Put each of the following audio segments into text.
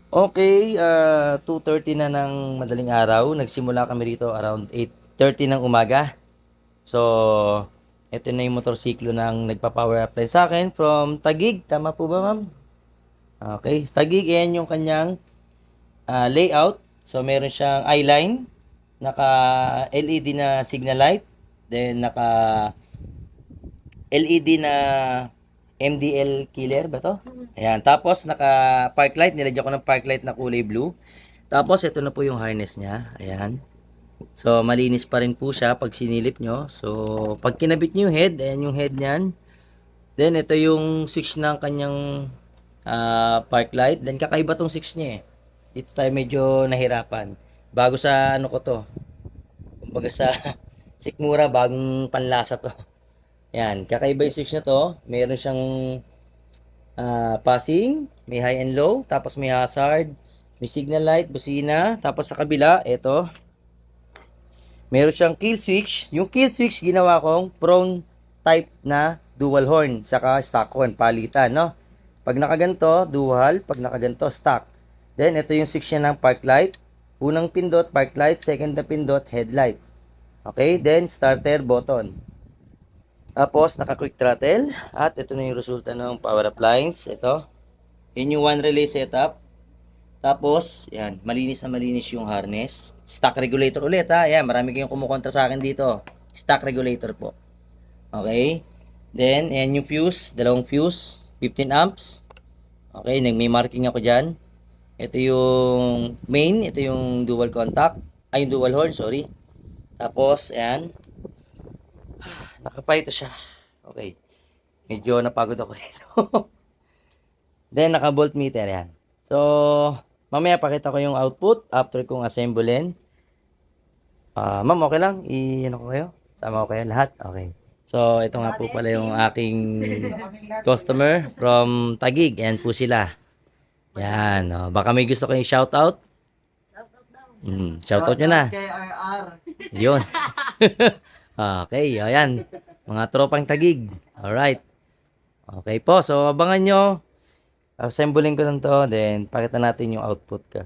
Okay, 2:30 na ng madaling araw. Nagsimula kami rito around 8:30 ng umaga. So, ito na yung motorsiklo ng nagpa-power apply sa akin from Taguig. Tama po ba, ma'am? Okay, Taguig, yan yung kanyang layout. So, meron siyang eyeline, naka LED na signal light, then naka LED na MDL killer ba to? Ayan. Tapos, naka park light. Nilagyan ko ng park light na kulay blue. Tapos, ito na po yung harness niya. Ayan. So, malinis pa rin po siya pag sinilip nyo. So, pag kinabit nyo yung head, ayan yung head niyan. Then, ito yung switch ng kanyang park light. Then, kakaiba tong switch niya eh. Dito tayo medyo nahirapan. Bago sa ano ko to. Kumbaga sa Sikmura, bagong panlasa to. Ayan, kakaiba yung switch na to. Meron siyang passing, may high and low, tapos may hazard, may signal light, busina, tapos sa kabila, ito, meron siyang kill switch. Yung kill switch, ginawa kong prone type na dual horn, saka stock horn, palitan, no? Pag nakaganto, dual, pag nakaganto, stock. Then, ito yung switch niya ng park light. Unang pindot, park light, second na pindot, headlight. Okay, then starter button. Tapos, naka-quick throttle. At ito na yung resulta ng power appliance. Ito. Yun yung one relay setup. Tapos, yan. Malinis na malinis yung harness. Stock regulator ulit ha. Yan. Marami kayong kumukontra sa akin dito. Stock regulator po. Okay. Then, yan yung fuse. Dalawang fuse. 15 amps. Okay. May marking ako dyan. Ito yung main. Ito yung dual contact. Ay, yung dual horn. Sorry. Tapos, ayan. Nakapay ito siya. Okay. Medyo napagod ako dito. Then, naka-voltmeter yan. So, mamaya pakita ko yung output after kong assemblein. Ma'am, okay lang? I-ano ko kayo? Sama ko kayo lahat? Okay. So, ito nga po pala yung aking customer from Taguig. Ayan po sila. Yan. Oh, baka may gusto kayong shoutout? Shoutout nyo na. Kay RR. Yun. Okay, ayan. Mga tropang Taguig. Alright. Okay po. So, abangan nyo. Assembling ko lang to. Then, pakita natin yung output ka.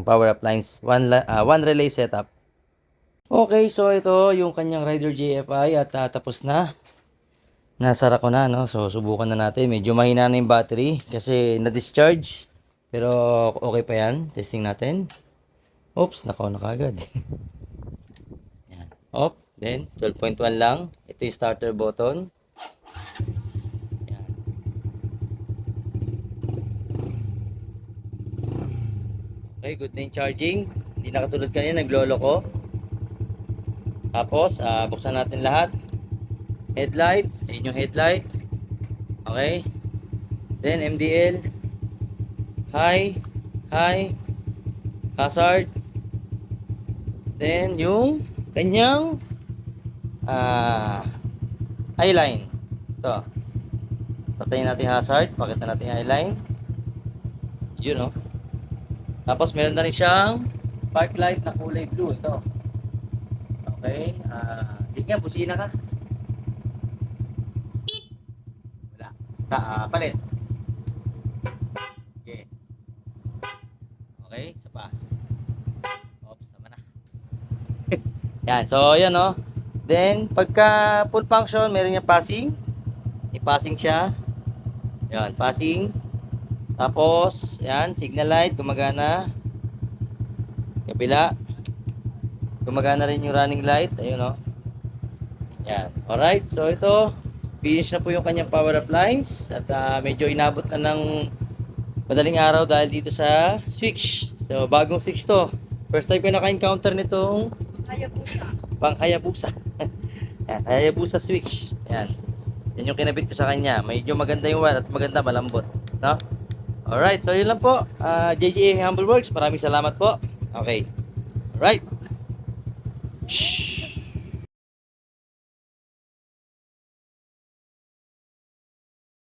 Power appliance. One relay setup. Okay, so ito yung kanyang Rider JFI at tapos na. Nasara ko na, no? So, subukan na natin. Medyo mahina na yung battery kasi na-discharge. Pero, okay pa yan. Testing natin. Oops, nakaw na kagad. Yan. Off. Then, 12.1 lang. Ito yung starter button. Yan. Okay, good na yung charging. Hindi na katulad kanina, naglolo ko. Tapos, buksan natin lahat. Headlight. Ayun yung headlight. Okay. Then, MDL. High. High. Hazard. Then, yung kanyang eyeline. Ito. Patayin natin yung hazard. Pakita natin yung eyeline. Yun, no? Tapos, meron na rin siyang park light na kulay blue. Ito. Okay. Sige nga, busina ka. Wala. Palit. Okay. Okay, isa pa. Oops, tama na. Yan, so yan no. Then, pagka full function, meron yung passing. I-passing siya. Yan, passing. Tapos, yan, signal light, gumagana. Kabila. Gumagana rin yung running light. Ayun no. Yan. Alright, so ito, finish na po yung kanyang power appliance. At medyo inabot na ng madaling araw dahil dito sa switch. So, bagong switch to. First time ko naka-encounter nitong pang Hayabusa. Yan, Hayabusa switch. Yan. Yan yung kinabit ko sa kanya. Medyo maganda yung wire at maganda malambot. No? Alright, so yun lang po. JJA Humble Works. Maraming salamat po. Okay. Alright. Shhh.